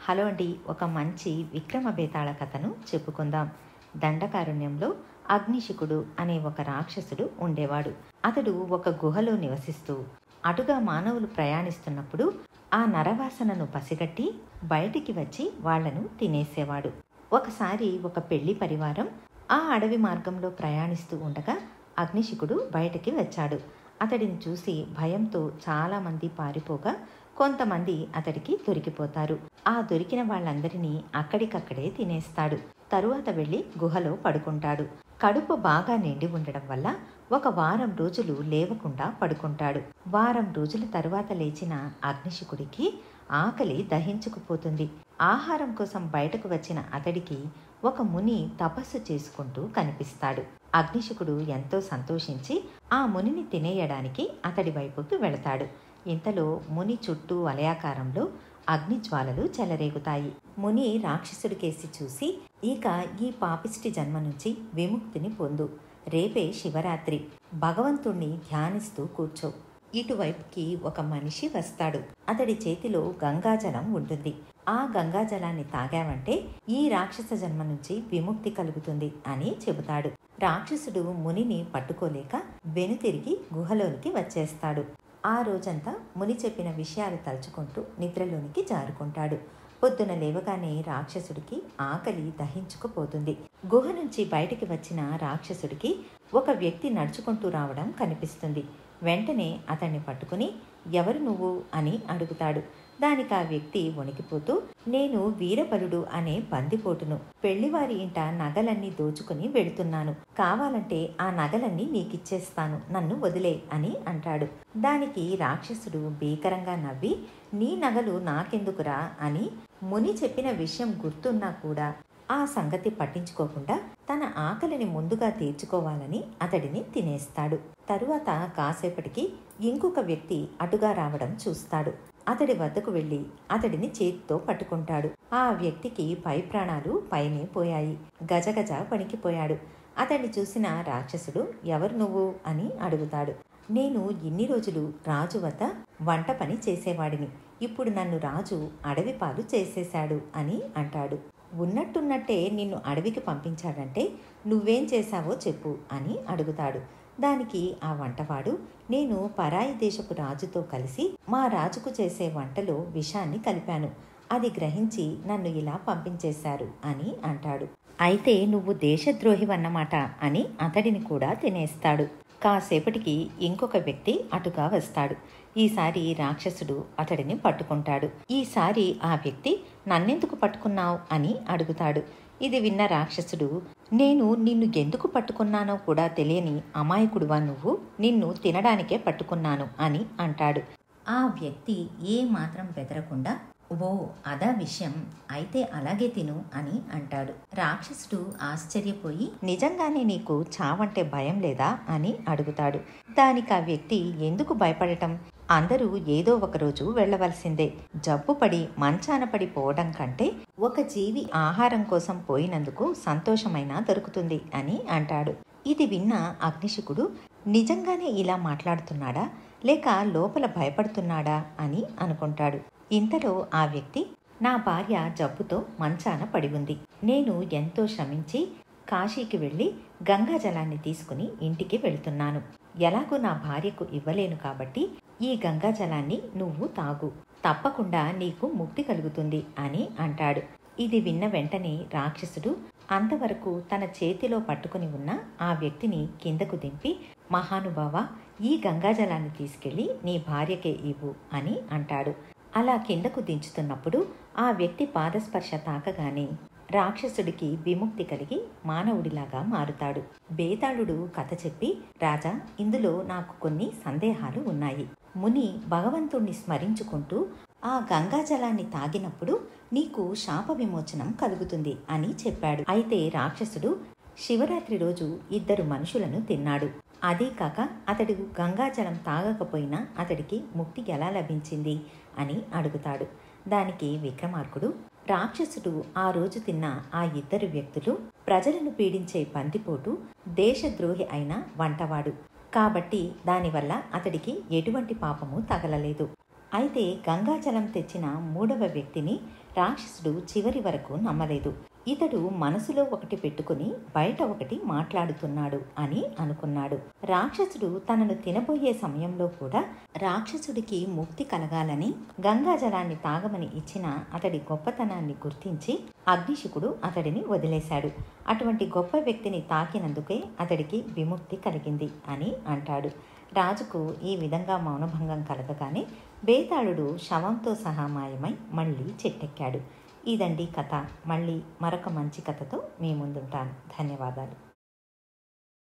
Hello అండి, ఒక మంచి విక్రమ బేతాళ కథను చెప్పుకుందాం. దండకారణ్యంలో అగ్నిశిఖుడు అనే ఒక రాక్షసుడు ఉండేవాడు. అతడు ఒక గుహలో నివసిస్తూ అటుగా మానవులు ప్రయాణిస్తున్నప్పుడు ఆ నరవాసనను పసిగట్టి బయటికి వచ్చి వాళ్లను తినేసేవాడు. ఒకసారి ఒక పెళ్లి పరివారం ఆ అడవి మార్గంలో ప్రయాణిస్తూ ఉండగా అగ్నిశిఖుడు బయటికి వచ్చాడు. అతడిని చూసి భయంతో చాలామంది పారిపోగా కొంతమంది అతడికి దొరికిపోతారు. ఆ దొరికిన వాళ్ళందరినీ అక్కడికక్కడే తినేస్తాడు. తరువాత వెళ్ళి గుహలో పడుకుంటాడు. కడుపు బాగా నిండి ఉండడం వల్ల ఒక వారం రోజులు లేవకుండా పడుకుంటాడు. వారం రోజుల తరువాత లేచిన అగ్నిశిఖుడికి ఆకలి దహించుకుపోతుంది. ఆహారం కోసం బయటకు వచ్చిన అతడికి ఒక ముని తపస్సు చేసుకుంటూ కనిపిస్తాడు. అగ్నిశిఖుడు ఎంతో సంతోషించి ఆ మునిని తినేయడానికి అతడి వైపుకి వెళతాడు. ఇంతలో ముని చుట్టూ వలయాకారంలో అగ్నిజ్వాలలు చెలరేగుతాయి. ముని రాక్షసుడి కేసి చూసి, ఇక ఈ పాపిష్టి జన్మ నుంచి విముక్తిని పొందు. రేపే శివరాత్రి, భగవంతుణ్ణి ధ్యానిస్తూ కూర్చో. ఇటువైపుకి ఒక మనిషి వస్తాడు. అతడి చేతిలో గంగాజలం ఉంటుంది. ఆ గంగాజలాన్ని తాగావంటే ఈ రాక్షస జన్మ నుంచి విముక్తి కలుగుతుంది అని చెబుతాడు. రాక్షసుడు మునిని పట్టుకోలేక వెనుతిరిగి గుహలోనికి వచ్చేస్తాడు. ఆ రోజంతా ముని చెప్పిన విషయాలు తలుచుకుంటూ నిద్రలోనికి జారుకుంటాడు. పొద్దున లేవగానే రాక్షసుడికి ఆకలి దహించుకుపోతుంది. గుహ నుంచి బయటికి వచ్చిన రాక్షసుడికి ఒక వ్యక్తి నడుచుకుంటూ రావడం కనిపిస్తుంది. వెంటనే అతన్ని పట్టుకుని, ఎవరు నువ్వు అని అడుగుతాడు. దానికి ఆ వ్యక్తి వణికిపోతూ, నేను వీరబలుడు అనే బందిపోటును. పెళ్లివారి ఇంట నగలన్నీ దోచుకుని వెళుతున్నాను. కావాలంటే ఆ నగలన్నీ నీకిచ్చేస్తాను, నన్ను వదిలే అని అంటాడు. దానికి రాక్షసుడు భీకరంగా నవ్వి, నీ నగలు నాకెందుకురా అని ముని చెప్పిన విషయం గుర్తున్నా కూడా ఆ సంగతి పట్టించుకోకుండా తన ఆకలిని ముందుగా తీర్చుకోవాలని అతడిని తినేస్తాడు. తరువాత కాసేపటికి ఇంకొక వ్యక్తి అటుగా రావడం చూస్తాడు. అతడి వద్దకు వెళ్ళి అతడిని చేతితో పట్టుకుంటాడు. ఆ వ్యక్తికి పై ప్రాణాలు పైనే పోయాయి. గజగజ వణికిపోయాడు. అతన్ని చూసిన రాక్షసుడు, ఎవరు నువ్వు అని అడుగుతాడు. నేను ఇన్ని రోజులు రాజు వద్ద వంట పని చేసేవాడిని. ఇప్పుడు నన్ను రాజు అడవి పాలు చేసేశాడు అని అంటాడు. ఉన్నట్టున్నట్టే నిన్ను అడవికి పంపించాడంటే నువ్వేం చేశావో చెప్పు అని అడుగుతాడు. దానికి ఆ వంటవాడు, నేను పరాయి దేశపు రాజుతో కలిసి మా రాజుకు చేసే వంటలో విషాన్ని కలిపాను. అది గ్రహించి నన్ను ఇలా పంపించేశారు అని అంటాడు. అయితే నువ్వు దేశద్రోహివన్నమాట అని అతడిని కూడా తినేస్తాడు. కాసేపటికి ఇంకొక వ్యక్తి అటుగా వస్తాడు. ఈసారి రాక్షసుడు అతడిని పట్టుకుంటాడు. ఈసారి ఆ వ్యక్తి, నన్నెందుకు పట్టుకున్నావు అని అడుగుతాడు. ఇది విన్న రాక్షసుడు, నేను నిన్ను ఎందుకు పట్టుకున్నానో కూడా తెలియని అమాయకుడువా నువ్వు, నిన్ను తినడానికే పట్టుకున్నాను అని అంటాడు. ఆ వ్యక్తి ఏ మాత్రం బెదరకుండా, ఓ అదా విషయం, అయితే అలాగే తిను అని అంటాడు. రాక్షసుడు ఆశ్చర్యపోయి, నిజంగానే నీకు చావంటే భయం లేదా అని అడుగుతాడు. దానికి ఆ వ్యక్తి, ఎందుకు భయపడటం, అందరూ ఏదో ఒకరోజు వెళ్ళవలసిందే. జబ్బు పడి మంచాన పడి పోవడం కంటే ఒక జీవి ఆహారం కోసం పోయినందుకు సంతోషమైనా దొరుకుతుంది అని అంటాడు. ఇది విన్న అగ్నిశిఖుడు, నిజంగానే ఇలా మాట్లాడుతున్నాడా లేక లోపల భయపడుతున్నాడా అని అనుకుంటాడు. ఇంతలో ఆ వ్యక్తి, నా భార్య జబ్బుతో మంచాన పడి ఉంది. నేను ఎంతో శ్రమించి కాశీకి వెళ్ళి గంగాజలాన్ని తీసుకుని ఇంటికి వెళుతున్నాను. ఎలాగో నా భార్యకు ఇవ్వలేను కాబట్టి ఈ గంగాజలాన్ని నువ్వు తాగు, తప్పకుండా నీకు ముక్తి కలుగుతుంది అని అంటాడు. ఇది విన్న వెంటనే రాక్షసుడు అంతవరకు తన చేతిలో పట్టుకుని ఉన్న ఆ వ్యక్తిని కిందకు దింపి, మహానుభావ, ఈ గంగాజలాన్ని తీసుకెళ్లి నీ భార్యకే ఇవ్వు అని అంటాడు. అలా కిందకు దించుతున్నప్పుడు ఆ వ్యక్తి పాదస్పర్శ తాకగానే రాక్షసుడికి విముక్తి కలిగి మానవుడిలాగా మారుతాడు. బేతాళుడు కథ చెప్పి, రాజా, ఇందులో నాకు కొన్ని సందేహాలు ఉన్నాయి. ముని భగవంతుణ్ణి స్మరించుకుంటూ ఆ గంగాజలాన్ని తాగినప్పుడు నీకు శాప విమోచనం కలుగుతుంది అని చెప్పాడు. అయితే రాక్షసుడు శివరాత్రి రోజు 2 మనుషులను తిన్నాడు. అదే కాక అతడు గంగాజలం తాగకపోయినా అతడికి ముక్తి ఎలా లభించింది అని అడుగుతాడు. దానికి విక్రమార్కుడు, రాక్షసుడు ఆ రోజు తిన్న ఆ 2 వ్యక్తులు ప్రజలను పీడించే బందిపోటు, దేశద్రోహి అయిన వంటవాడు కాబట్టి దానివల్ల అతడికి ఎటువంటి పాపము తగలలేదు. అయితే గంగాజలం తెచ్చిన 3వ వ్యక్తిని రాక్షసుడు చివరి వరకు నమ్మలేదు. ఇతడు మనసులో ఒకటి పెట్టుకుని బయట ఒకటి మాట్లాడుతున్నాడు అని అనుకున్నాడు. రాక్షసుడు తనను తినబోయే సమయంలో కూడా రాక్షసుడికి ముక్తి కలగాలని గంగాజలాన్ని తాగమని ఇచ్చిన అతడి గొప్పతనాన్ని గుర్తించి అగ్నిశుకుడు అతడిని వదిలేశాడు. అటువంటి గొప్ప వ్యక్తిని తాకినందుకే అతడికి విముక్తి కలిగింది అని అంటాడు. రాజుకు ఈ విధంగా మౌనభంగం కలగగానే బేతాళుడు శవంతో సహా మాయమై మళ్ళీ చెట్టెక్కాడు. ఇదండి కథ. మళ్ళీ మరొక మంచి కథతో మీ ముందుంటాను. ధన్యవాదాలు.